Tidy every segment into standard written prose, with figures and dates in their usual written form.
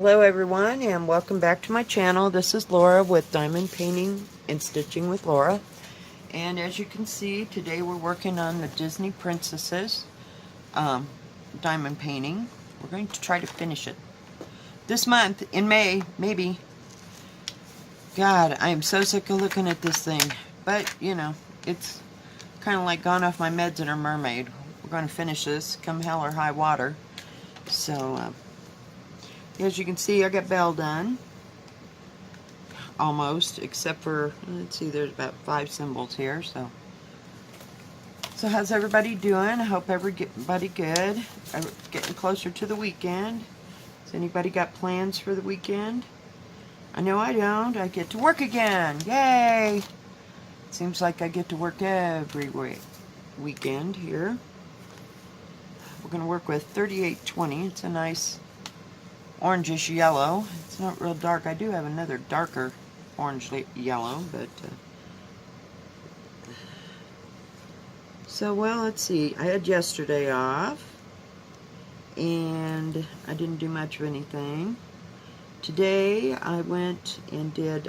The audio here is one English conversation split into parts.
Hello everyone and welcome back to my channel. This is Laura with Diamond Painting and Stitching with Laura. And as you can see, today we're working on the Disney Princesses diamond painting. We're going to try to finish it this month, in May, maybe. God, I am so sick of looking at this thing. But, you know, it's kind of like gone off my meds and a mermaid. We're going to finish this come hell or high water. So, as you can see, I got Belle done. Almost, except for, let's see, there's about 5 symbols here. So how's everybody doing? I hope everybody good. Getting closer to the weekend. Has anybody got plans for the weekend? I know I don't. I get to work again. Yay! Seems like I get to work every weekend here. We're going to work with 3820. It's a nice orangish yellow. It's not real dark. I do have another darker orange yellow, but so, well, let's see. I had yesterday off and I didn't do much of anything. Today I went and went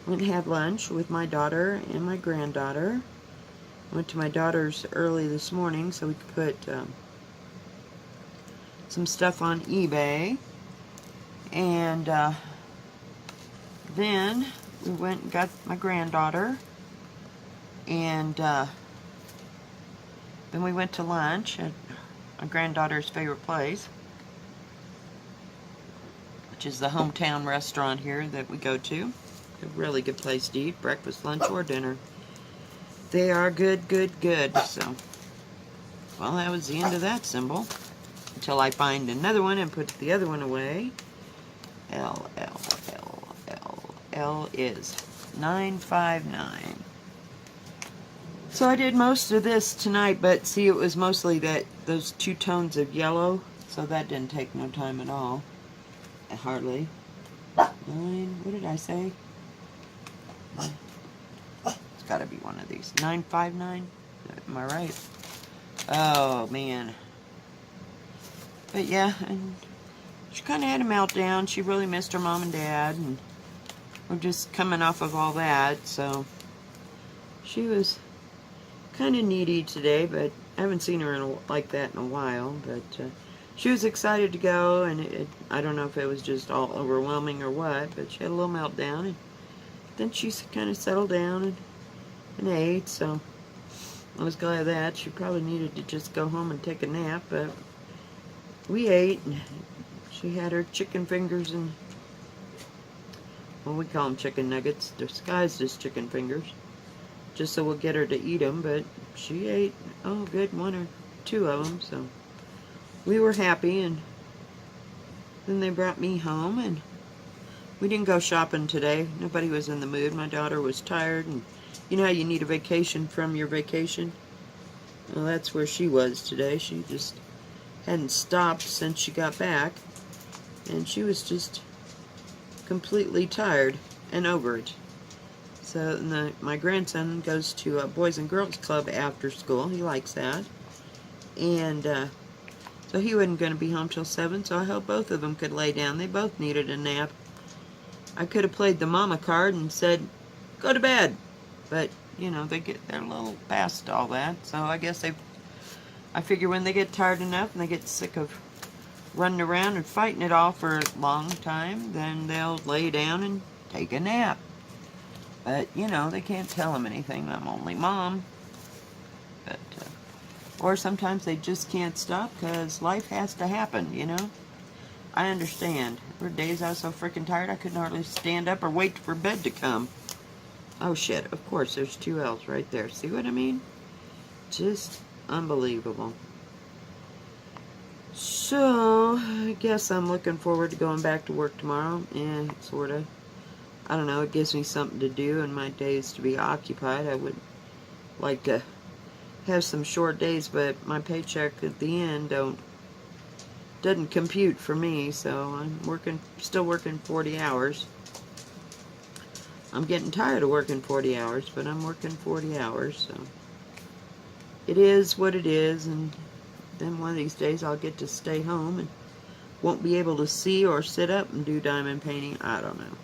and had lunch with my daughter and my granddaughter. Went to my daughter's early this morning so we could put some stuff on eBay, and then we went and got my granddaughter, and then we went to lunch at my granddaughter's favorite place, which is the hometown restaurant here that we go to. A really good place to eat, breakfast, lunch, or dinner. They are good, good, good. So, well, that was the end of that symbol. Until I find another one and put the other one away. L is 959. So I did most of this tonight, but see, it was mostly those 2 tones of yellow, so that didn't take no time at all. Hardly. 9, what did I say? It's got to be one of these. 959? Am I right? Oh, man. But yeah, and she kind of had a meltdown. She really missed her mom and dad, and we're just coming off of all that, so she was kind of needy today, but I haven't seen her like that in a while, but she was excited to go, and I don't know if it was just all overwhelming or what, but she had a little meltdown, and then she kind of settled down and ate, so I was glad of that. She probably needed to just go home and take a nap, but we ate, and she had her chicken fingers and, well, we call them chicken nuggets, disguised as chicken fingers, just so we'll get her to eat them, but she ate, oh, good, 1 or 2 of them, so we were happy, and then they brought me home, and we didn't go shopping today. Nobody was in the mood. My daughter was tired, and you know how you need a vacation from your vacation? Well, that's where she was today. She just hadn't stopped since she got back, and she was just completely tired and over it. So my grandson goes to a Boys and Girls Club after school. He likes that, and so he wasn't going to be home till 7, so I hope both of them could lay down. They both needed a nap. I could have played the mama card and said, go to bed, but you know, they're a little past all that, so I guess I figure when they get tired enough and they get sick of running around and fighting it all for a long time, then they'll lay down and take a nap. But, you know, they can't tell them anything. I'm only mom. But, or sometimes they just can't stop because life has to happen, you know. I understand. There were days I was so freaking tired I couldn't hardly stand up or wait for bed to come. Oh, shit. Of course, there's 2 L's right there. See what I mean? Just unbelievable. So, I guess I'm looking forward to going back to work tomorrow. Yeah, sort of. I don't know, it gives me something to do and my days to be occupied. I would like to have some short days, but my paycheck at the end doesn't compute for me, so I'm still working 40 hours. I'm getting tired of working 40 hours, but I'm working 40 hours, so it is what it is, and then one of these days I'll get to stay home and won't be able to see or sit up and do diamond painting. I don't know.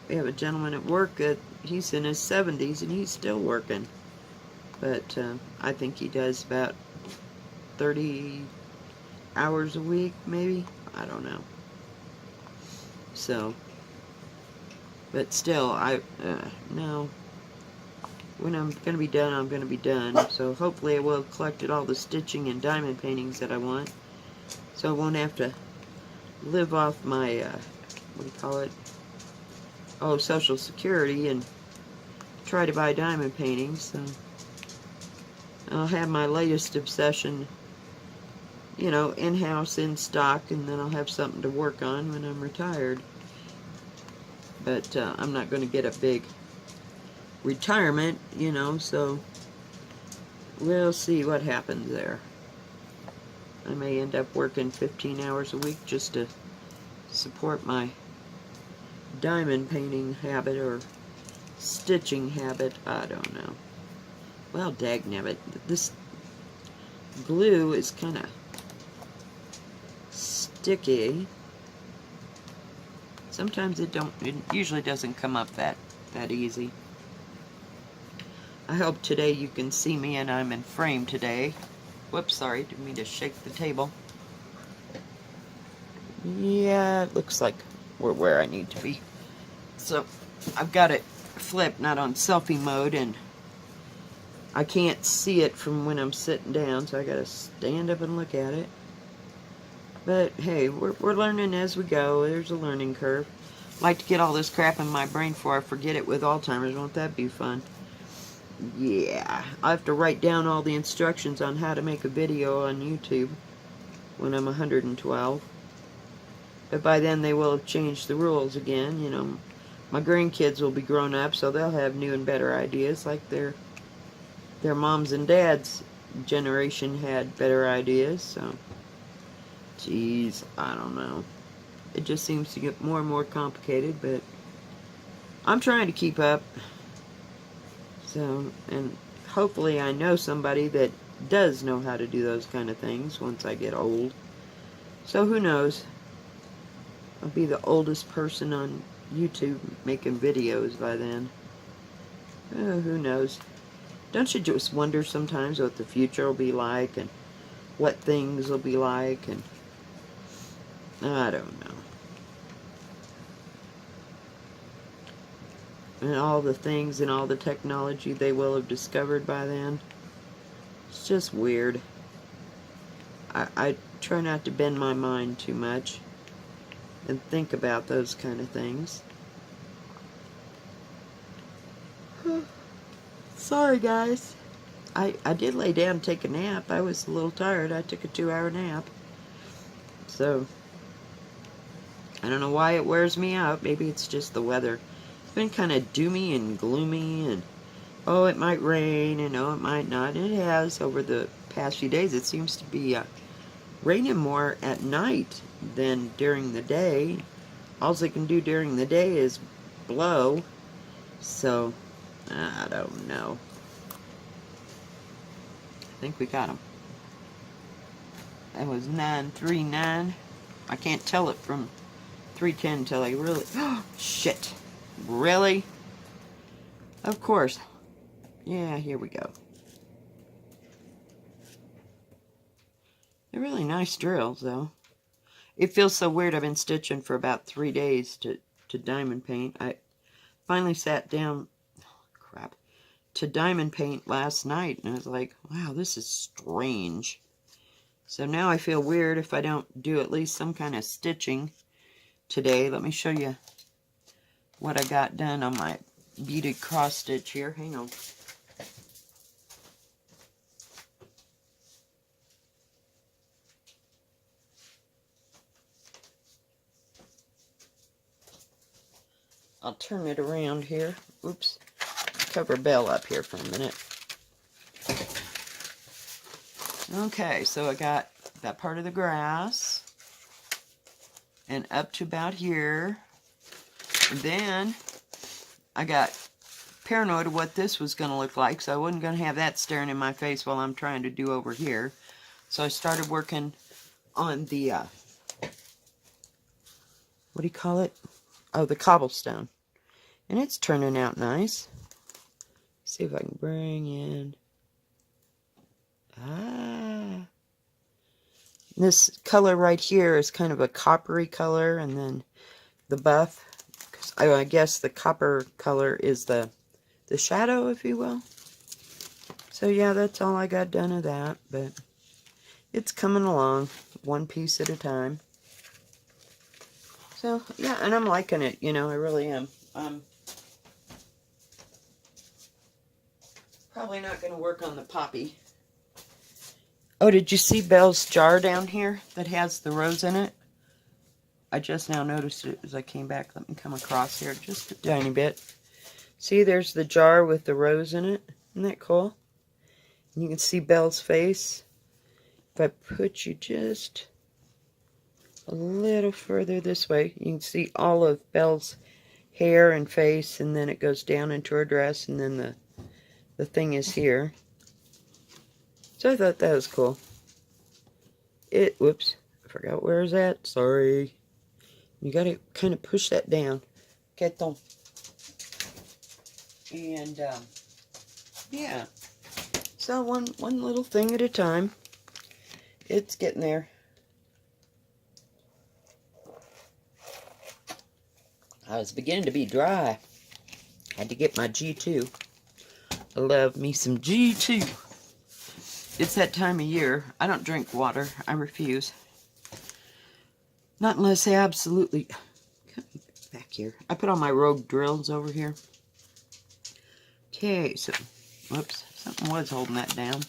We have a gentleman at work that he's in his 70s and he's still working. But I think he does about 30 hours a week, maybe. I don't know. So, but still, no. When I'm going to be done, I'm going to be done. So hopefully I will have collected all the stitching and diamond paintings that I want. So I won't have to live off my, what do you call it? Oh, Social Security and try to buy diamond paintings. So I'll have my latest obsession, you know, in-house, in stock, and then I'll have something to work on when I'm retired. But I'm not going to get a big retirement, you know, so we'll see what happens there. I may end up working 15 hours a week just to support my diamond painting habit or stitching habit. I don't know. Well, dagnabbit, this glue is kind of sticky. Sometimes it usually doesn't come up that easy. I hope today you can see me and I'm in frame today. Whoops, sorry, didn't mean to shake the table. Yeah, it looks like we're where I need to be. So, I've got it flipped, not on selfie mode, and I can't see it from when I'm sitting down, so I gotta stand up and look at it. But, hey, we're learning as we go. There's a learning curve. I'd like to get all this crap in my brain before I forget it with Alzheimer's. Won't that be fun? Yeah, I have to write down all the instructions on how to make a video on YouTube when I'm 112. But by then they will have changed the rules again, you know. My grandkids will be grown up, so they'll have new and better ideas, like their moms and dads' generation had better ideas, so. Geez, I don't know. It just seems to get more and more complicated, but I'm trying to keep up. So, and hopefully I know somebody that does know how to do those kind of things once I get old. So who knows? I'll be the oldest person on YouTube making videos by then. Oh, who knows? Don't you just wonder sometimes what the future will be like and what things will be like, and I don't know. And all the things and all the technology they will have discovered by then. It's just weird. I try not to bend my mind too much and think about those kind of things. Sorry, guys. I did lay down and take a nap. I was a little tired. I took a 2-hour nap. So, I don't know why it wears me out. Maybe it's just the weather. It's been kind of doomy and gloomy, and oh, it might rain, and oh, it might not. It has over the past few days. It seems to be raining more at night than during the day. All they can do during the day is blow. So, I don't know. I think we got them. That was 939. I can't tell it from 310 until I really... Oh, shit. Really? Of course. Yeah, here we go. They're really nice drills, though. It feels so weird. I've been stitching for about 3 days to diamond paint. I finally sat down... crap. To diamond paint last night, and I was like, wow, this is strange. So now I feel weird if I don't do at least some kind of stitching today. Let me show you what I got done on my beaded cross stitch here. Hang on. I'll turn it around here. Oops. Cover Belle up here for a minute. Okay, so I got that part of the grass and up to about here. And then I got paranoid of what this was going to look like, so I wasn't going to have that staring in my face while I'm trying to do over here. So I started working on the what do you call it? Oh, the cobblestone. And it's turning out nice. See if I can bring in. Ah. This color right here is kind of a coppery color, and then the buff, I guess the copper color is the shadow, if you will. So yeah, that's all I got done of that, but it's coming along one piece at a time. So yeah, and I'm liking it, you know, I really am. Probably not going to work on the poppy. Oh, did you see Belle's jar down here that has the rose in it? I just now noticed it as I came back. Let me come across here just a tiny bit. See, there's the jar with the rose in it. Isn't that cool? And you can see Belle's face. If I put you just a little further this way, you can see all of Belle's hair and face, and then it goes down into her dress, and then the thing is here. So I thought that was cool. Whoops, I forgot where it's at. Sorry. You gotta kind of push that down. Keton. And, yeah. So one little thing at a time. It's getting there. I was beginning to be dry. Had to get my G2. I love me some G2. It's that time of year. I don't drink water. I refuse. Not unless I absolutely... Back here. I put all my rogue drills over here. Okay, so... Whoops. Something was holding that down.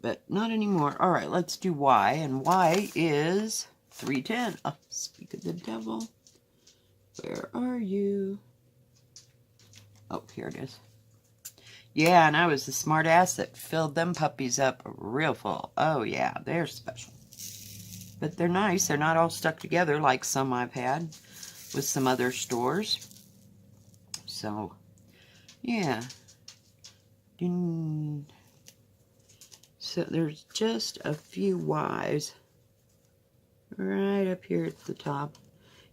But not anymore. Alright, let's do Y. And Y is 310. Oh, speak of the devil. Where are you? Oh, here it is. Yeah, and I was the smart ass that filled them puppies up real full. Oh, yeah, they're special. But they're nice. They're not all stuck together like some I've had with some other stores. So, yeah. So there's just a few Y's right up here at the top.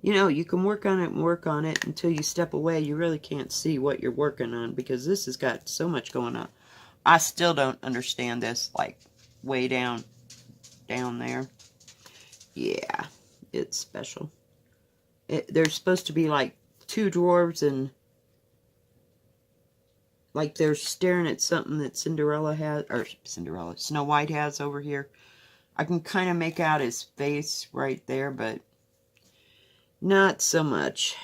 You know, you can work on it and work on it until you step away. You really can't see what you're working on because this has got so much going on. I still don't understand this, like, way down there. Yeah, it's special. There's supposed to be, like, two dwarves and, like, they're staring at something that Snow White has over here. I can kind of make out his face right there, but not so much.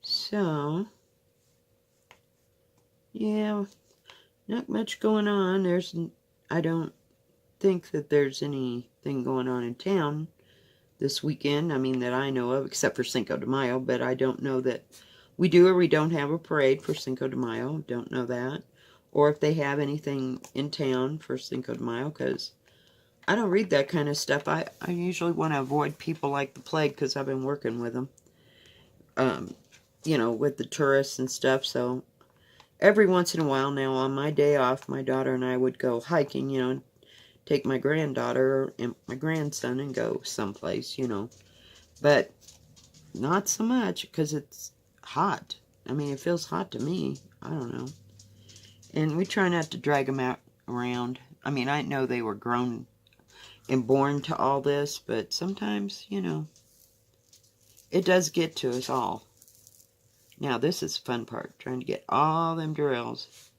So, yeah, not much going on. I don't think that there's anything going on in town this weekend, I mean, that I know of, except for Cinco de Mayo, but I don't know that we do or we don't have a parade for Cinco de Mayo. Don't know that. Or if they have anything in town for Cinco de Mayo, because I don't read that kind of stuff. I usually want to avoid people like the plague because I've been working with them. You know, with the tourists and stuff. So every once in a while now, on my day off, my daughter and I would go hiking, you know, take my granddaughter and my grandson and go someplace, you know. But not so much because it's hot. I mean, it feels hot to me. I don't know. And we try not to drag them out around. I mean, I know they were grown and born to all this, but sometimes, you know, it does get to us all. Now, this is the fun part, trying to get all them drills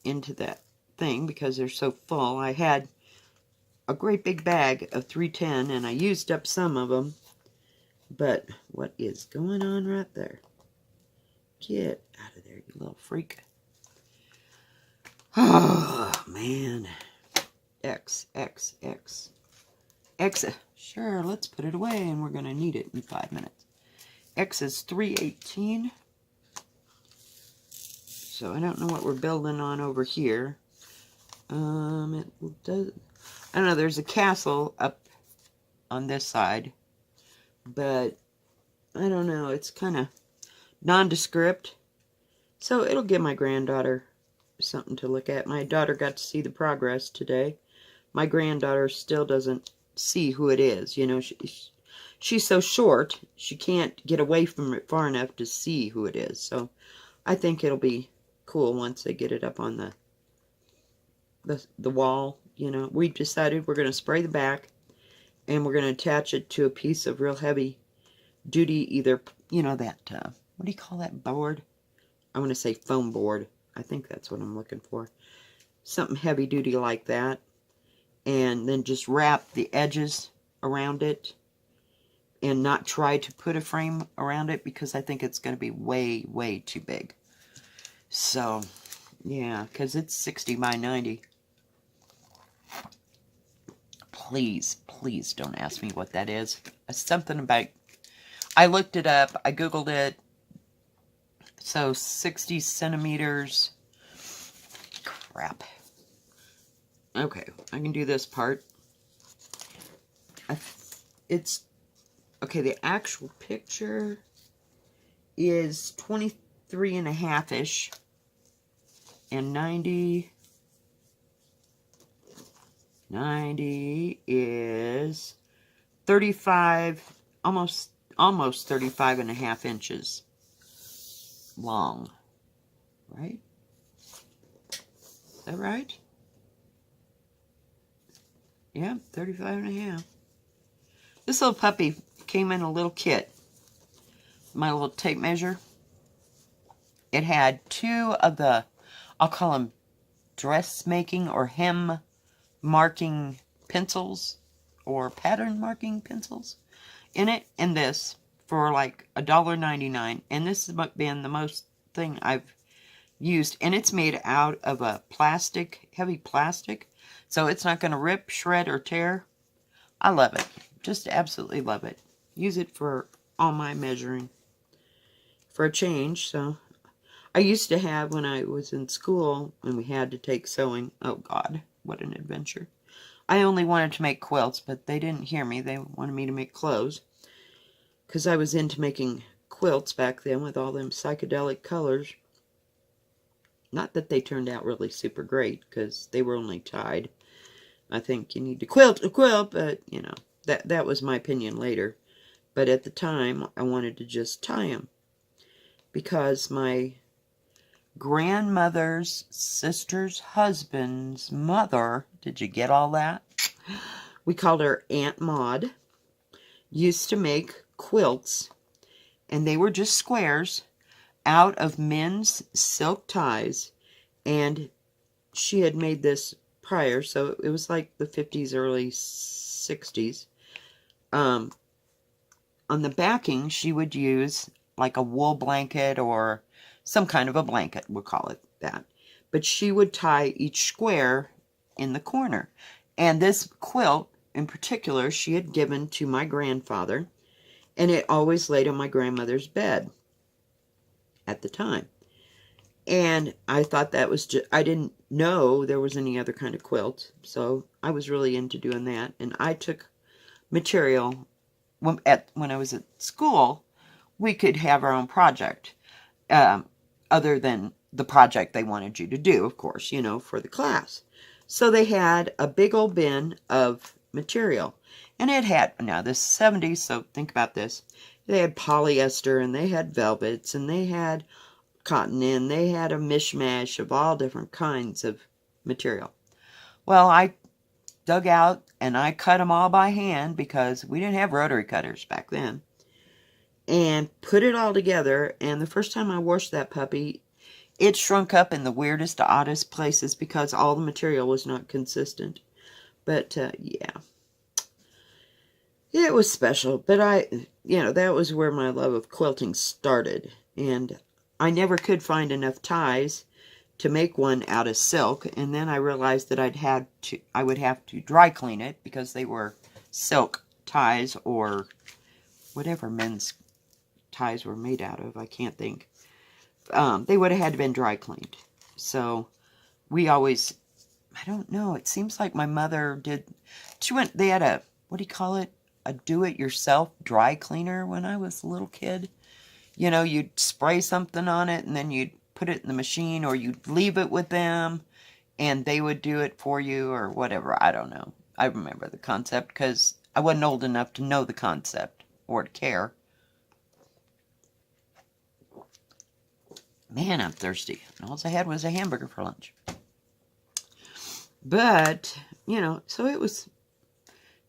into that thing because they're so full. I had a great big bag of 310, and I used up some of them. But what is going on right there? Get out of there, you little freak. Oh, man. X. Sure, let's put it away, and we're going to need it in 5 minutes. X is 318. So I don't know what we're building on over here. I don't know, there's a castle up on this side. But, I don't know, it's kind of nondescript. So it'll give my granddaughter something to look at. My daughter got to see the progress today. My granddaughter still doesn't see who it is. You know, she's so short, she can't get away from it far enough to see who it is. So I think it'll be cool once they get it up on the wall. You know, we decided we're going to spray the back, and we're going to attach it to a piece of real heavy duty, either, you know, that, what do you call that board? I want to say foam board. I think that's what I'm looking for. Something heavy duty like that. And then just wrap the edges around it and not try to put a frame around it, because I think it's going to be way, way too big. So, yeah, because it's 60 by 90. Please, please don't ask me what that is. Something about, I looked it up, I Googled it. So 60 centimeters. Crap. Okay, I can do this part. It's, okay, the actual picture is 23 and a half-ish. And 90 is 35, almost 35 and a half inches long. Right? Is that right? Yeah, 35 and a half. This little puppy came in a little kit. My little tape measure. It had 2 of the, I'll call them dressmaking or hem marking pencils or pattern marking pencils in it, and this for like $1.99. And this has been the most thing I've used, and it's made out of a plastic, heavy plastic, so it's not going to rip, shred, or tear. I love it. Just absolutely love it. Use it for all my measuring for a change. So I used to have, when I was in school and we had to take sewing, oh God, what an adventure. I only wanted to make quilts, but they didn't hear me. They wanted me to make clothes, because I was into making quilts back then with all them psychedelic colors. Not that they turned out really super great, because they were only tied. I think you need to quilt a quilt, but, you know, that was my opinion later. But at the time, I wanted to just tie them, because my grandmother's sister's husband's mother, did you get all that? We called her Aunt Maud, used to make quilts, and they were just squares out of men's silk ties, and she had made this prior, so it was like the 50s, early 60s. On the backing, she would use like a wool blanket or some kind of a blanket, we'll call it that. But she would tie each square in the corner. And this quilt, in particular, she had given to my grandfather, and it always laid on my grandmother's bed at the time. And I thought that was just, I didn't know there was any other kind of quilt, so I was really into doing that. And I took material, when I was at school, we could have our own project, other than the project they wanted you to do, of course, you know, for the class. So they had a big old bin of material, and it had, now this is 70s, so think about this, they had polyester, and they had velvets, and they had cotton, and they had a mishmash of all different kinds of material. Well, I dug out and I cut them all by hand, because we didn't have rotary cutters back then, and put it all together. And the first time I washed that puppy, it shrunk up in the weirdest, oddest places, because all the material was not consistent. But yeah, it was special. But you know, that was where my love of quilting started. And I never could find enough ties to make one out of silk, and then I realized that I would have to dry clean it, because they were silk ties, or whatever men's ties were made out of, I can't think. They would have had to been dry cleaned. So we always, I don't know, it seems like my mother did, they had a, what do you call it, a do-it-yourself dry cleaner when I was a little kid. You know, you'd spray something on it, and then you'd put it in the machine, or you'd leave it with them, and they would do it for you, or whatever. I don't know. I remember the concept, because I wasn't old enough to know the concept or to care. Man, I'm thirsty. And all I had was a hamburger for lunch. But, you know, so it was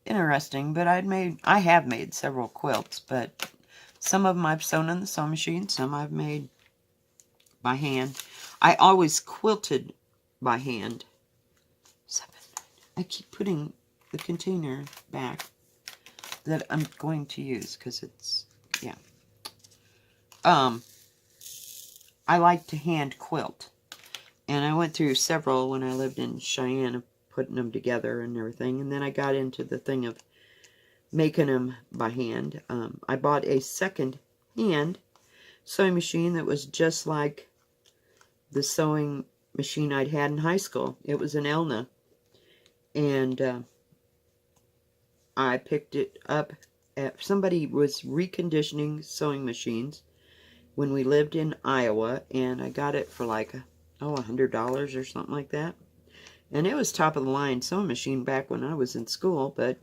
interesting. But I have made several quilts, but some of them I've sewn in the sewing machine, some I've made by hand. I always quilted by hand. I keep putting the container back that I'm going to use because it's, yeah. I like to hand quilt. And I went through several when I lived in Cheyenne of putting them together and everything. And then I got into the thing of making them by hand. I bought a second hand sewing machine that was just like the sewing machine I'd had in high school. It was an Elna. And I picked it up at, somebody was reconditioning sewing machines when we lived in Iowa, and I got it for like, $100 or something like that. And it was top of the line sewing machine back when I was in school, but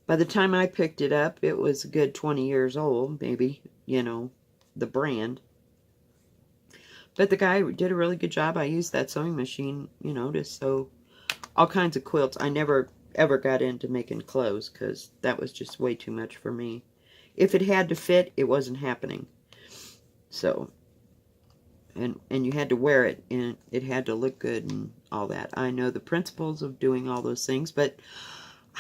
by the time I picked it up, it was a good 20 years old, maybe, you know, the brand. But the guy did a really good job. I used that sewing machine, you know, to sew all kinds of quilts. I never ever got into making clothes because that was just way too much for me. If it had to fit, it wasn't happening. So, and you had to wear it, and it had to look good and all that. I know the principles of doing all those things, but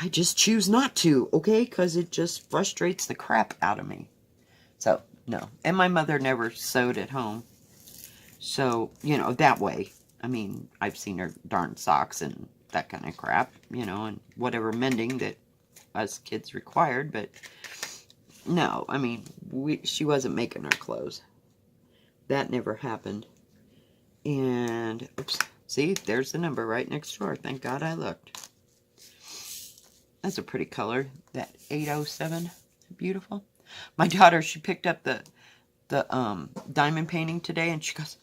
I just choose not to, okay? Because it just frustrates the crap out of me. So, no. And my mother never sewed at home. So, you know, that way. I mean, I've seen her darn socks and that kind of crap, you know, and whatever mending that us kids required, but no, I mean, she wasn't making our clothes. That never happened. And, oops, see, there's the number right next door. Thank God I looked. That's a pretty color, that 807. Beautiful. My daughter, she picked up the diamond painting today, and she goes,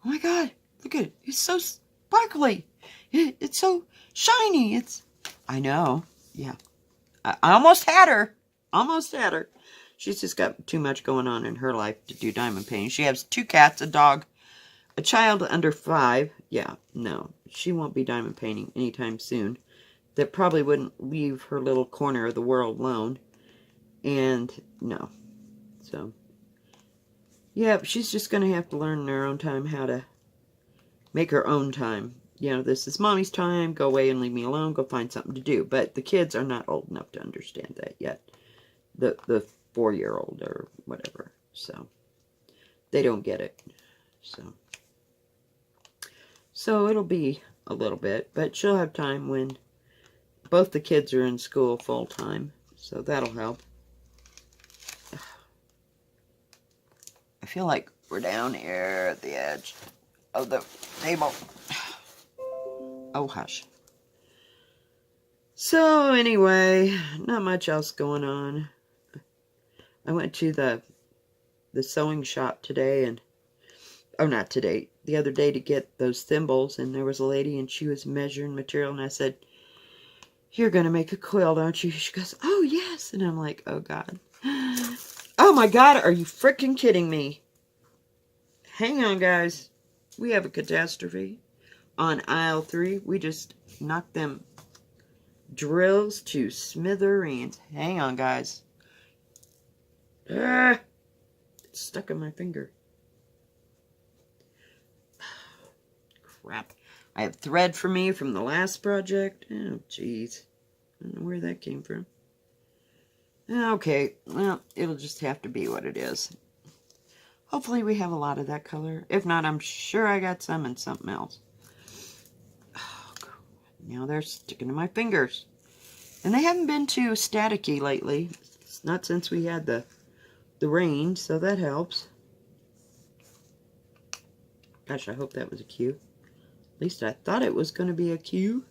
oh my God, look at it. It's so sparkly. It's so shiny. I know. Yeah. I almost had her. Almost had her. She's just got too much going on in her life to do diamond painting. She has 2 cats, a dog, a child under 5. Yeah, no. She won't be diamond painting anytime soon. That probably wouldn't leave her little corner of the world alone. And, no. So, yeah, she's just going to have to learn in her own time how to make her own time. You know, this is mommy's time. Go away and leave me alone. Go find something to do. But the kids are not old enough to understand that yet. The 4-year-old or whatever. So, they don't get it. So it'll be a little bit. But she'll have time when both the kids are in school full time. So that'll help. I feel like we're down here at the edge of the table. Oh, hush. So, anyway, not much else going on. I went to the sewing shop today, and, oh, not today, the other day to get those thimbles, and there was a lady, and she was measuring material, and I said, you're going to make a quilt, aren't you? She goes, oh, yes. And I'm like, oh, God. Oh, my God, are you freaking kidding me? Hang on, guys. We have a catastrophe. On aisle 3, we just knocked them drills to smithereens. Hang on, guys. It's stuck in my finger. Crap. I have thread for me from the last project. Oh, jeez. I don't know where that came from. Okay, well, it'll just have to be what it is. Hopefully we have a lot of that color. If not, I'm sure I got some in something else. Oh, now they're sticking to my fingers. And they haven't been too staticky lately. It's not since we had the rain, so that helps. Gosh, I hope that was a cue. At least I thought it was going to be a cue.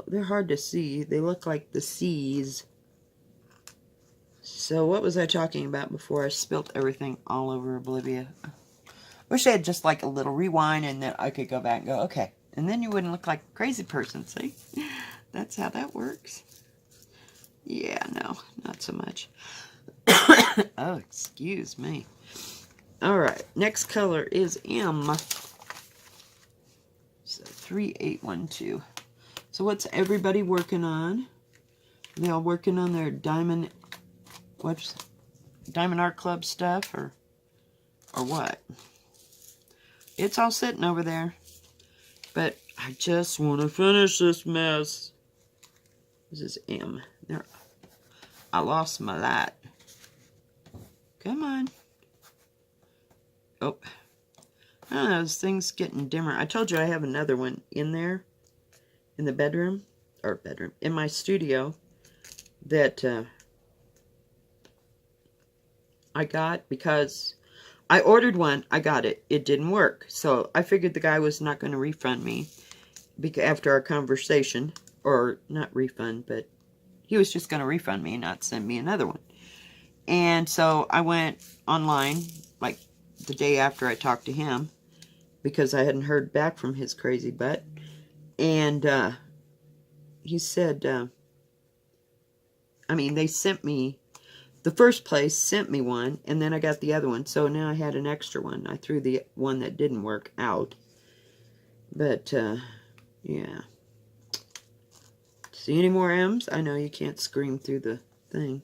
They're hard to see. They look like the C's. So what was I talking about before I spilt everything all over Oblivia? Wish I had just like a little rewind and then I could go back and go, okay. And then you wouldn't look like a crazy person, see? That's how that works. Yeah, no, not so much. Oh, excuse me. Alright, next color is M. So 3812. So what's everybody working on? Are they all working on their Diamond Art Club stuff or what? It's all sitting over there. But I just want to finish this mess. This is M. There. I lost my light. Come on. Oh. I don't know, this thing's getting dimmer. I told you I have another one in there. In the bedroom. In my studio. That I got because I ordered one. I got it. It didn't work. So I figured the guy was not going to refund me after our conversation. Or not refund, but he was just going to refund me, not send me another one. And so I went online, like the day after I talked to him, because I hadn't heard back from his crazy butt. And he said, they sent me, the first place sent me one, and then I got the other one. So now I had an extra one. I threw the one that didn't work out. But, yeah. See any more M's? I know you can't scream through the thing.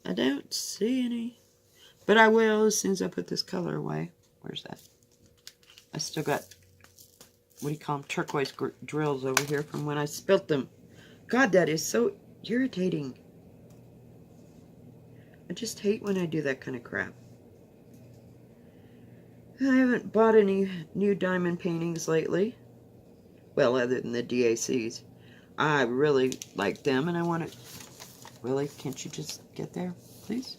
I don't see any. But I will as soon as I put this color away. Where's that? I still got, what do you call them, turquoise drills over here from when I spilt them. God, that is so irritating. I just hate when I do that kind of crap. I haven't bought any new diamond paintings lately. Well, other than the DACs. I really like them and I want to... Really? Can't you just get there, please?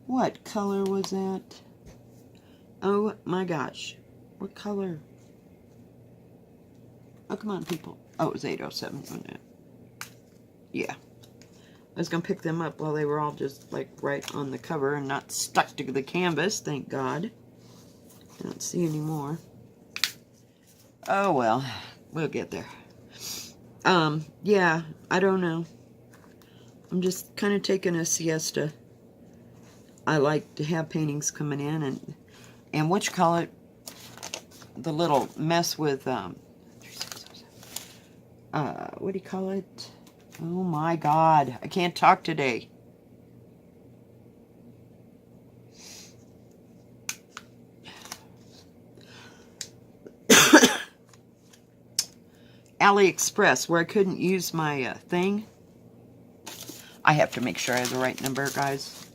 What color was that? Oh my gosh. What color? Oh, come on, people. Oh, it was 807, wasn't it? Yeah. I was going to pick them up while they were all just, like, right on the cover and not stuck to the canvas, thank God. I don't see any more. Oh, well. We'll get there. Yeah, I don't know. I'm just kind of taking a siesta. I like to have paintings coming in and what you call it, the little mess with, what do you call it? Oh my God, I can't talk today. AliExpress, where I couldn't use my thing. I have to make sure I have the right number, guys.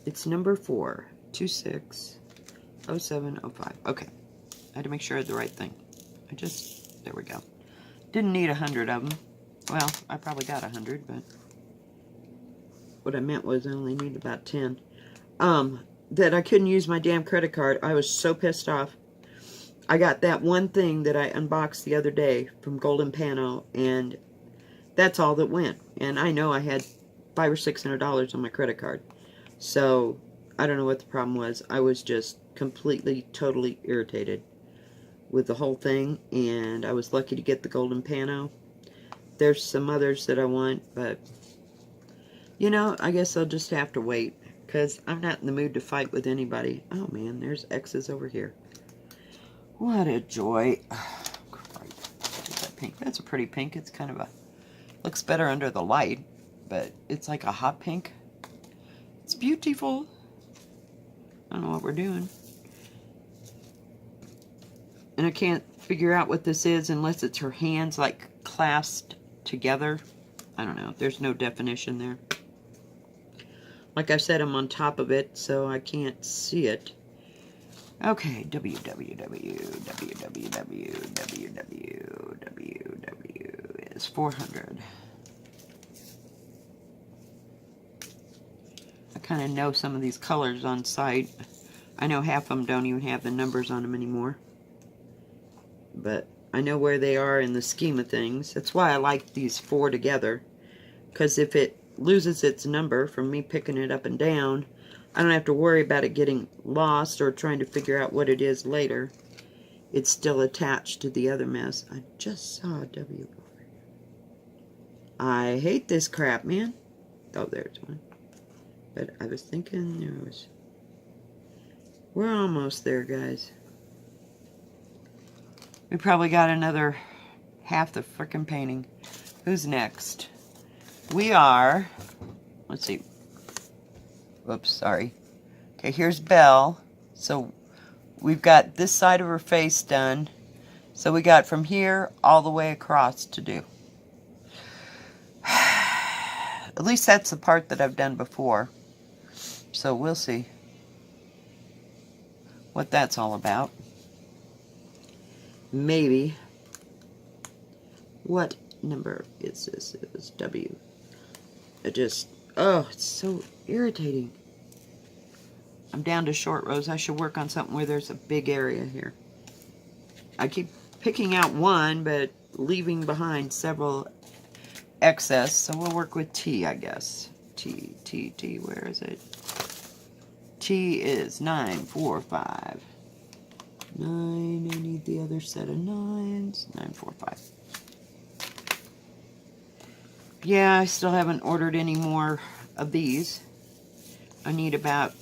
It's number 4260705. Okay. I had to make sure I had the right thing. There we go. Didn't need 100 of them. Well, I probably got 100, but what I meant was I only need about 10. That I couldn't use my damn credit card. I was so pissed off. I got that one thing that I unboxed the other day from Golden Pano, and that's all that went. And I know I had $500 or $600 on my credit card. So, I don't know what the problem was. I was just completely, totally irritated with the whole thing, and I was lucky to get the Golden Pano. There's some others that I want, but, you know, I guess I'll just have to wait, because I'm not in the mood to fight with anybody. Oh, man, there's X's over here. What a joy. Oh, that pink. That's a pretty pink. It's kind of a... Looks better under the light, but it's like a hot pink. It's beautiful. I don't know what we're doing. And I can't figure out what this is unless it's her hands like clasped together. I don't know. There's no definition there. Like I said, I'm on top of it, so I can't see it. Okay, www is 400. I kind of know some of these colors on site. I know half of them don't even have the numbers on them anymore. But I know where they are in the scheme of things. That's why I like these 4 together. Because if it loses its number from me picking it up and down, I don't have to worry about it getting lost or trying to figure out what it is later. It's still attached to the other mess. I just saw a W. I hate this crap, man. Oh, there's one. But I was thinking there was... We're almost there, guys. We probably got another half the frickin' painting. Who's next? We are... Let's see. Whoops, sorry. Okay, here's Belle. So we've got this side of her face done. So we got from here all the way across to do. At least that's the part that I've done before. So we'll see what that's all about. Maybe. What number is this? It was W. It just, oh, it's so irritating. I'm down to short rows. I should work on something where there's a big area here. I keep picking out one, but leaving behind several excess. So we'll work with T, I guess. T, where is it? T is 9, 4, 5. 9, I need the other set of 9s. 9, 4, 5. Yeah, I still haven't ordered any more of these. I need about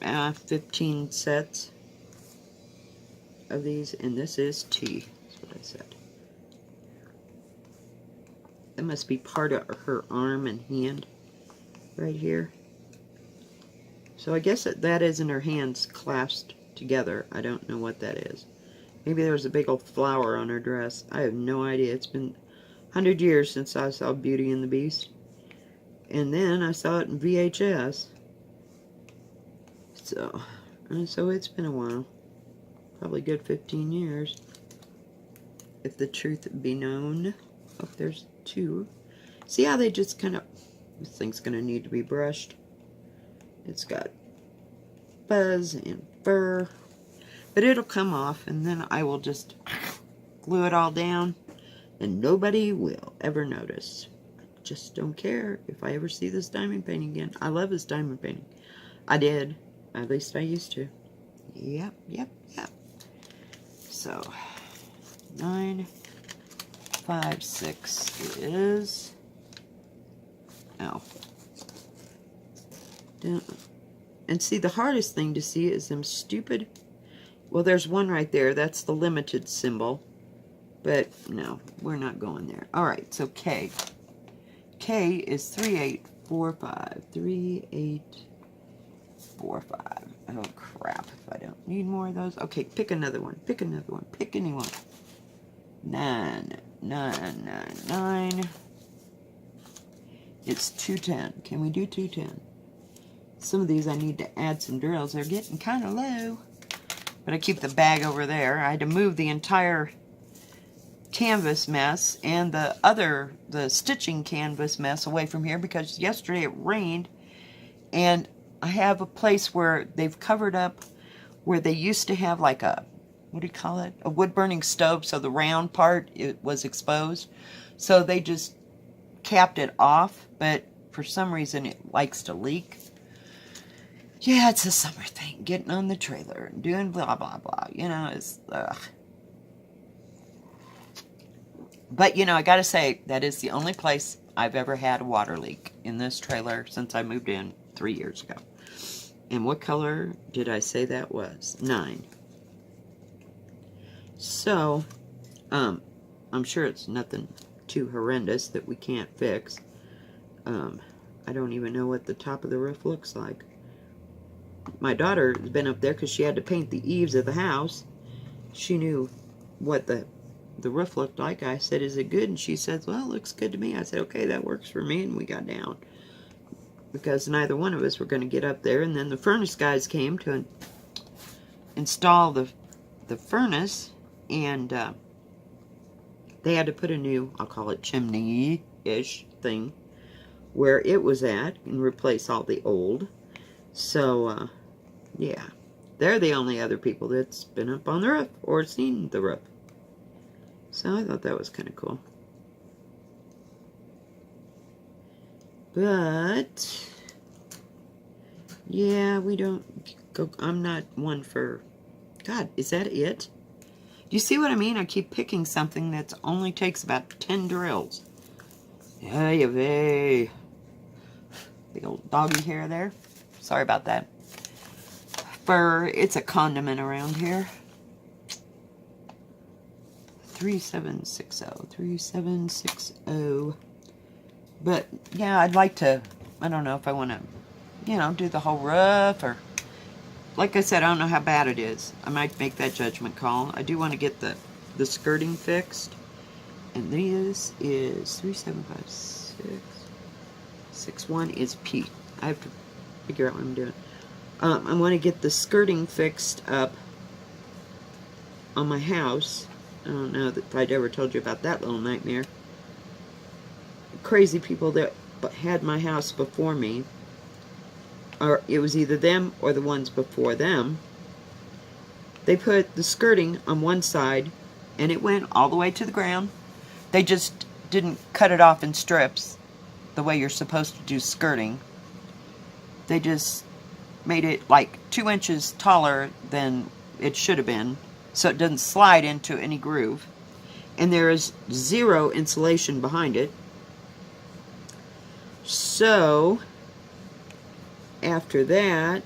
15 sets of these, and this is T. That's what I said. That must be part of her arm and hand right here. So I guess that isn't her hands clasped together. I don't know what that is. Maybe there was a big old flower on her dress. I have no idea. It's been 100 years since I saw Beauty and the Beast. And then I saw it in VHS. So it's been a while. Probably good 15 years. If the truth be known. Oh, there's 2. See how they just kind of... This thing's going to need to be brushed. It's got fuzz and fur. But it'll come off, and then I will just glue it all down. And nobody will ever notice. I just don't care if I ever see this diamond painting again. I love this diamond painting. I did. At least I used to. Yep. So, 9, 5, 6 is... Oh. And see, the hardest thing to see is them stupid... Well, there's one right there. That's the limited symbol. But, no, we're not going there. Alright, so K. K is 3845. 3845. Oh, crap. If I don't need more of those. Okay, pick another one. Pick another one. Pick any one. 9. It's 210. Can we do 210? Some of these I need to add some drills. They're getting kind of low. But I keep the bag over there. I had to move the entire canvas mess and the stitching canvas mess away from here because yesterday it rained, and I have a place where they've covered up where they used to have like a, what do you call it, a wood burning stove, so the round part, it was exposed, so they just capped it off, but for some reason it likes to leak. Yeah, it's a summer thing, getting on the trailer and doing blah blah blah, you know, it's ugh. But, you know, I gotta say, that is the only place I've ever had a water leak in this trailer since I moved in 3 years ago. And what color did I say that was? 9. So, I'm sure it's nothing too horrendous that we can't fix. I don't even know what the top of the roof looks like. My daughter has been up there because she had to paint the eaves of the house. She knew what the roof looked like. I said, is it good? And she says, well, it looks good to me. I said, okay, that works for me. And we got down because neither one of us were going to get up there. And then the furnace guys came to install the furnace, and they had to put a new, I'll call it chimney-ish thing where it was at and replace all the old. So, yeah, they're the only other people that's been up on the roof or seen the roof. So I thought that was kind of cool. But Yeah, we don't go, I'm not one for, God, is that it? Do you see what I mean? I keep picking something that only takes about 10 drills. Hey, hey. Big old doggy hair there. Sorry about that. Fur, it's a condiment around here. 3760, 3760. But, yeah, I'd like to, I don't know if I want to, you know, do the whole roof or, like I said, I don't know how bad it is. I might make that judgment call. I do want to get the skirting fixed. And this is 3756. 61 is P. I have to figure out what I'm doing. I want to get the skirting fixed up on my house. I don't know if I'd ever told you about that little nightmare. Crazy people that had my house before me, or it was either them or the ones before them, they put the skirting on one side and it went all the way to the ground. They just didn't cut it off in strips the way you're supposed to do skirting. They just made it like 2 inches taller than it should have been, so it doesn't slide into any groove. And there is zero insulation behind it. So after that,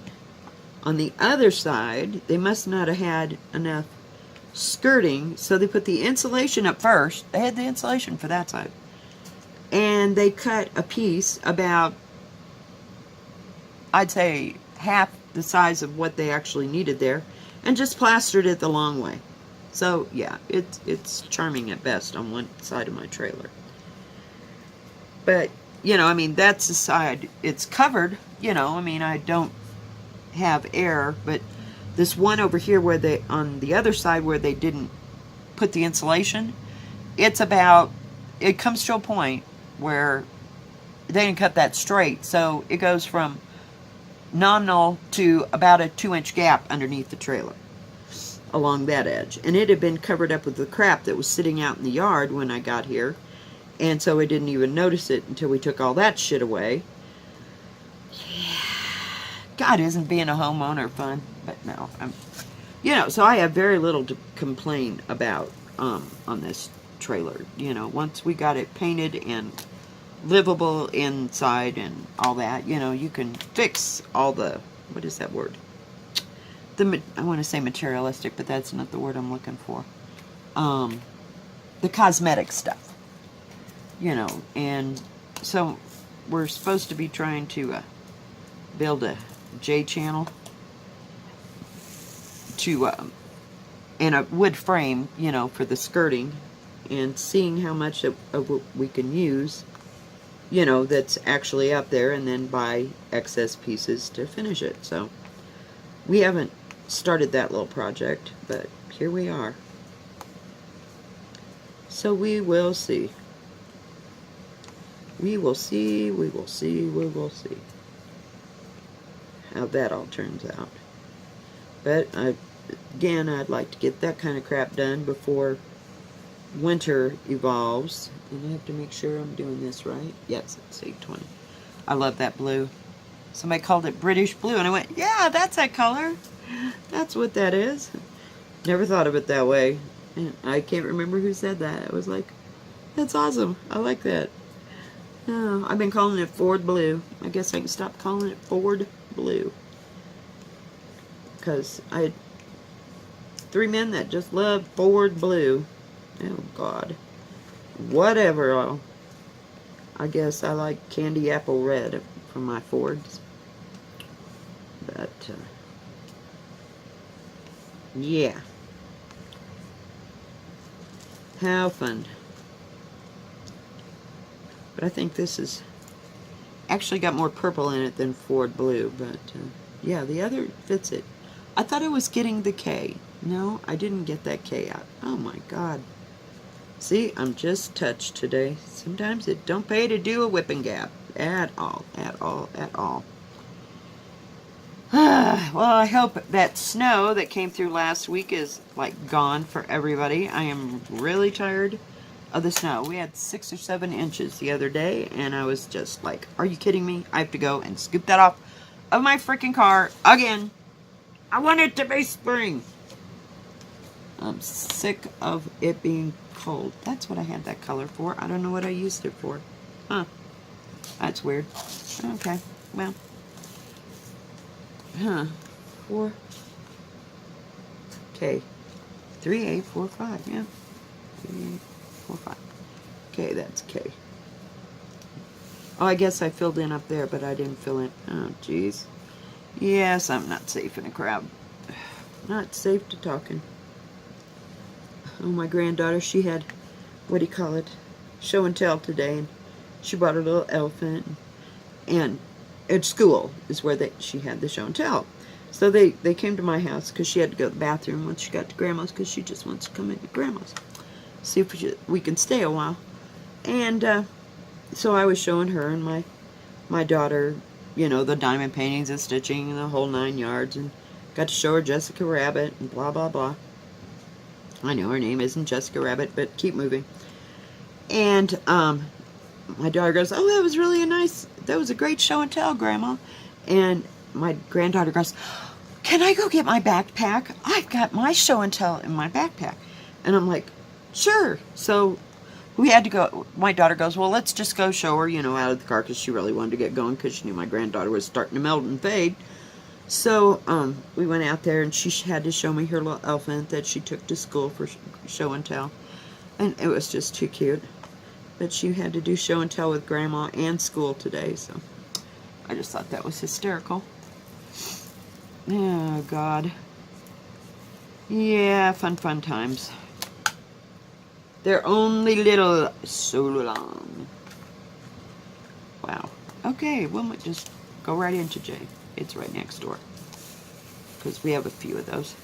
on the other side, they must not have had enough skirting, so they put the insulation up first. They had the insulation for that side. And they cut a piece about, I'd say, half the size of what they actually needed there, and just plastered it the long way. So, yeah, it's charming at best on one side of my trailer. But, you know, I mean, that's the side it's covered. You know, I mean, I don't have air, but this one over here where they, on the other side where they didn't put the insulation, it's about, it comes to a point where they didn't cut that straight, so it goes from nominal to about a 2-inch gap underneath the trailer along that edge. And it had been covered up with the crap that was sitting out in the yard when I got here, and so I didn't even notice it until we took all that shit away. Yeah. God, isn't being a homeowner fun? But no, you know, so I have very little to complain about on this trailer. You know, once we got it painted and livable inside and all that, you know, you can fix all the, what is that word? I want to say materialistic, but that's not the word I'm looking for. The cosmetic stuff, you know. And so we're supposed to be trying to build a J channel to and a wood frame, you know, for the skirting, and seeing how much of what we can use, you know, that's actually up there, and then buy excess pieces to finish it. So we haven't started that little project, but here we are. So we will see. We will see, we will see, we will see how that all turns out. But again, I'd like to get that kind of crap done before winter evolves. And I have to make sure I'm doing this right. Yes, it's 820. I love that blue. Somebody called it British blue, and I went, yeah, that's that color. That's what that is. Never thought of it that way. And I can't remember who said that. I was like, that's awesome. I like that. Oh, I've been calling it Ford blue. I guess I can stop calling it Ford blue. Because I had 3 men that just loved Ford blue. Oh, God. Whatever. I guess I like candy apple red from my Fords. But, yeah. How fun. But I think this is actually got more purple in it than Ford blue. But, yeah, the other fits it. I thought I was getting the K. No, I didn't get that K out. Oh, my God. See, I'm just touched today. Sometimes it don't pay to do a whipping gap. At all. At all. At all. Well, I hope that snow that came through last week is, like, gone for everybody. I am really tired of the snow. We had 6 or 7 inches the other day, and I was just like, are you kidding me? I have to go and scoop that off of my freaking car again. I want it to be spring. I'm sick of it being cold. That's what I had that color for. I don't know what I used it for. Huh. That's weird. Okay. Well. Huh. 4. Okay. 3845. Yeah. 3845. Okay, that's K. Oh, I guess I filled in up there, but I didn't fill in. Oh, jeez. Yes, I'm not safe in a crowd. Not safe to talking. Oh, my granddaughter, she had, what do you call it, show and tell today, and she brought her little elephant, and at school is where she had the show and tell. So they came to my house because she had to go to the bathroom once she got to Grandma's, because she just wants to come into Grandma's, see if we can stay a while. And so I was showing her and my daughter, you know, the diamond paintings and stitching and the whole 9 yards, and got to show her Jessica Rabbit and blah blah blah. I know her name isn't Jessica Rabbit, but keep moving. And my daughter goes, "Oh, that was really that was a great show and tell, Grandma." And my granddaughter goes, "Can I go get my backpack? I've got my show and tell in my backpack." And I'm like, "Sure." So we had to go. My daughter goes, "Well, let's just go show her, you know, out of the car," because she really wanted to get going because she knew my granddaughter was starting to melt and fade. So we went out there, and she had to show me her little elephant that she took to school for show and tell. And it was just too cute. But she had to do show and tell with Grandma and school today, so I just thought that was hysterical. Oh, God. Yeah, fun times. They're only little, so long. Wow. Okay, we'll just go right into J. It's right next door, because we have a few of those.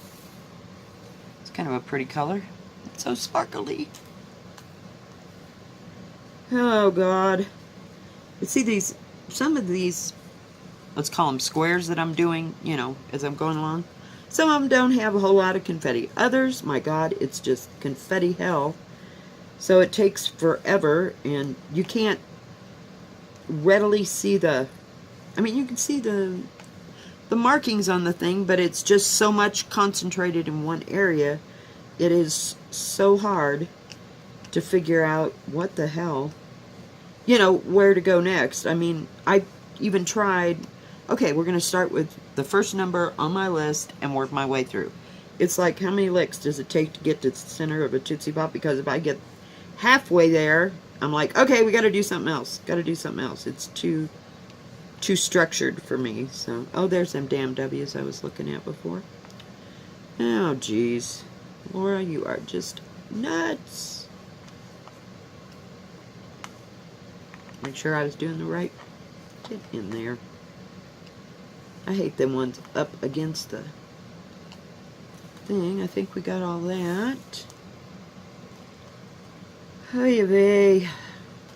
It's kind of a pretty color. It's so sparkly. Oh, God. You see some of these, let's call them squares that I'm doing, you know, as I'm going along. Some of them don't have a whole lot of confetti. Others, my God, it's just confetti hell. So it takes forever, and you can't readily see you can see the markings on the thing, but it's just so much concentrated in one area. It is so hard to figure out what the hell, you know, where to go next. I mean, I even tried, okay, we're going to start with the first number on my list and work my way through. It's like, how many licks does it take to get to the center of a Tootsie Pop? Because if I get halfway there, I'm like, okay, we got to do something else. Got to do something else. It's too structured for me. So, oh, there's them damn W's I was looking at before. Oh, geez. Laura, you are just nuts. Make sure I was doing the right. Get in there. I hate them ones up against the thing. I think we got all that. Oh, yeah, babe.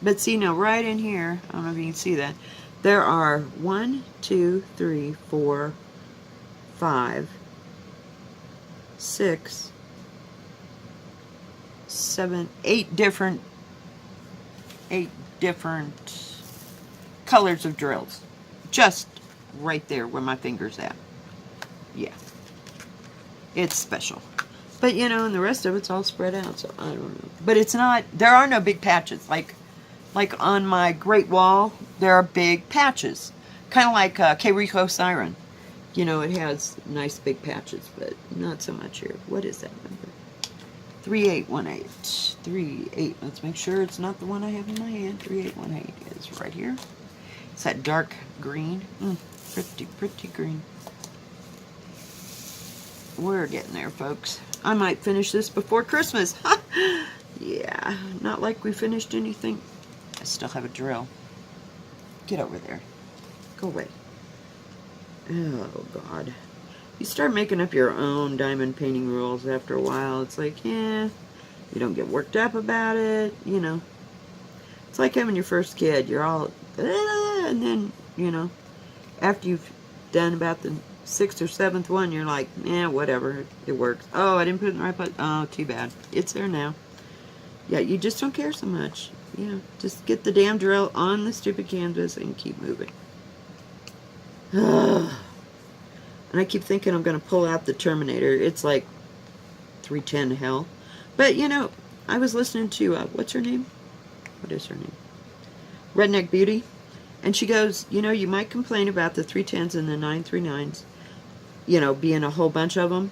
But see, now right in here, I don't know if you can see that, there are 1, 2, 3, 4, 5, 6, 7, 8 different colors of drills. Just right there where my finger's at. Yeah. It's special. But, you know, and the rest of it's all spread out, so I don't know. But it's not, there are no big patches. Like on my Great Wall, there are big patches. Kind of like K-Rico Siren. You know, it has nice big patches, but not so much here. What is that number? 3818. 38. Let's make sure it's not the one I have in my hand. 3818 is right here. It's that dark green. Pretty green. We're getting there, folks. I might finish this before Christmas. Yeah, not like we finished anything. I still have a drill. Get over there. Go away. Oh, God. You start making up your own diamond painting rules after a while. It's like, yeah, you don't get worked up about it, you know. It's like having your first kid. You're all, and then, you know, after you've done about the 6th or 7th one, you're like, whatever, it works. Oh, I didn't put it in the right place. Oh, too bad. It's there now. Yeah, you just don't care so much. You know, just get the damn drill on the stupid canvas and keep moving. And I keep thinking I'm going to pull out the Terminator. It's like 310 hell. But, you know, I was listening to, what's her name? What is her name? Redneck Beauty. And she goes, you know, you might complain about the 310s and the 939s, you know, being a whole bunch of them.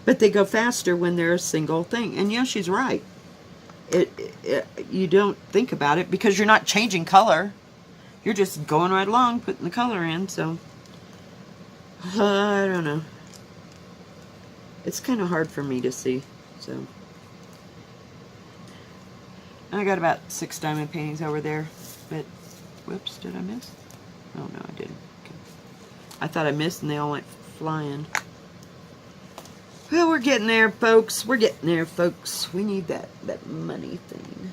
But they go faster when they're a single thing. And, yeah, she's right. You don't think about it because you're not changing color. You're just going right along, putting the color in, so... I don't know. It's kind of hard for me to see, so... I got about 6 diamond paintings over there, but... Whoops, did I miss? Oh, no, I didn't. Okay. I thought I missed and they all went flying. Well, we're getting there, folks. We're getting there, folks. We need that money thing.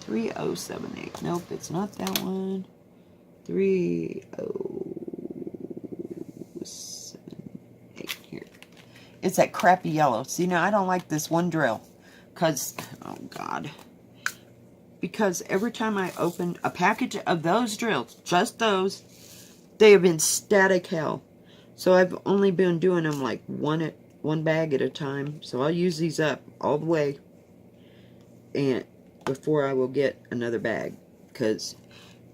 3078. Nope, it's not that one. 3078. Here. It's that crappy yellow. See, now I don't like this one drill. Because, oh, God. Because every time I opened a package of those drills, just those, they have been static hell. So I've only been doing them like one bag at a time. So I'll use these up all the way and before I will get another bag. Because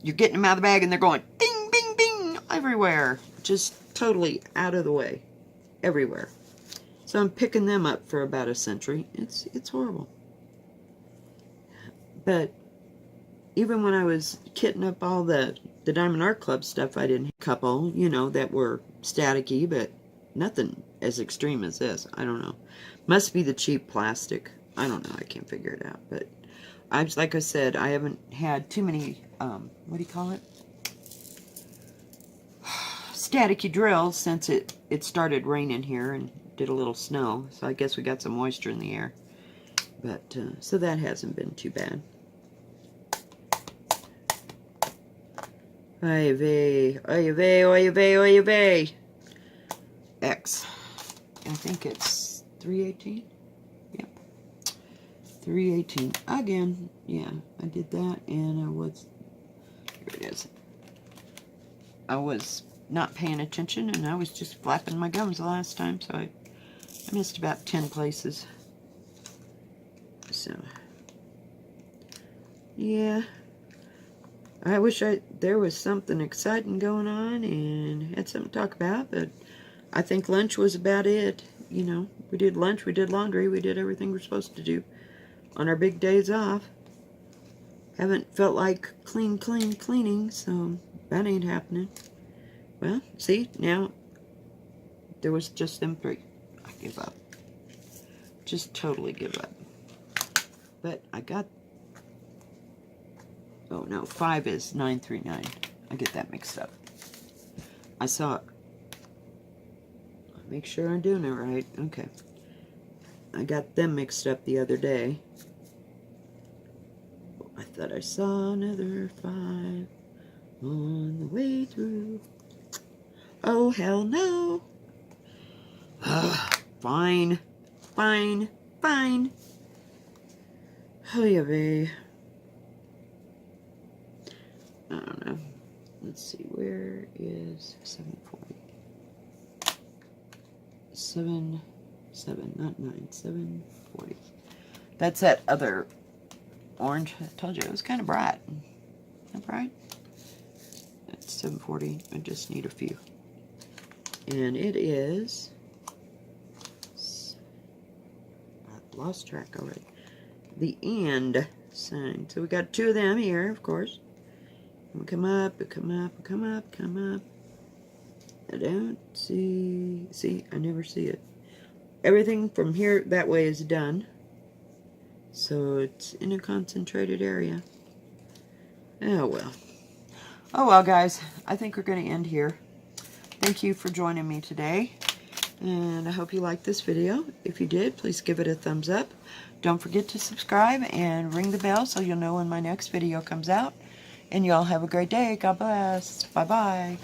you're getting them out of the bag and they're going bing, bing, bing everywhere. Just totally out of the way. Everywhere. So I'm picking them up for about a century. It's horrible. But even when I was kitting up all the Diamond Art Club stuff, I didn't have a couple, you know, that were staticky, but nothing as extreme as this. I don't know. Must be the cheap plastic. I don't know. I can't figure it out. But like I said, I haven't had too many, what do you call it? Staticky drills since it started raining here and did a little snow. So I guess we got some moisture in the air. But, so that hasn't been too bad. Oy vey, oy vey, oy vey, oy vey. X. I think it's 318. Yep. 318. Again, yeah, I did that and I was, here it is. I was not paying attention and I was just flapping my gums the last time, so I missed about 10 places. So, yeah. I wish there was something exciting going on and had something to talk about, but I think lunch was about it. You know, we did lunch, we did laundry, we did everything we're supposed to do on our big days off. Haven't felt like cleaning, so that ain't happening. Well, see, now there was just them 3. I give up. Just totally give up. But I got... Oh, no, 5 is 939. I get that mixed up. I saw it. Make sure I'm doing it right. Okay. I got them mixed up the other day. I thought I saw another 5 on the way through. Oh, hell no. Fine. Fine. Fine. Oh, yeah, babe. I don't know. Let's see. Where is 740? 7, not 9. 740. That's that other orange. I told you it was kind of bright. Isn't that bright? That's 740. I just need a few. And it is... I've lost track already. The and sign. So we got 2 of them here, of course. And come up, come up, come up, come up. I don't see... See, I never see it. Everything from here, that way is done. So it's in a concentrated area. Oh, well. Oh, well, guys. I think we're going to end here. Thank you for joining me today. And I hope you liked this video. If you did, please give it a thumbs up. Don't forget to subscribe and ring the bell so you'll know when my next video comes out. And y'all have a great day. God bless. Bye-bye.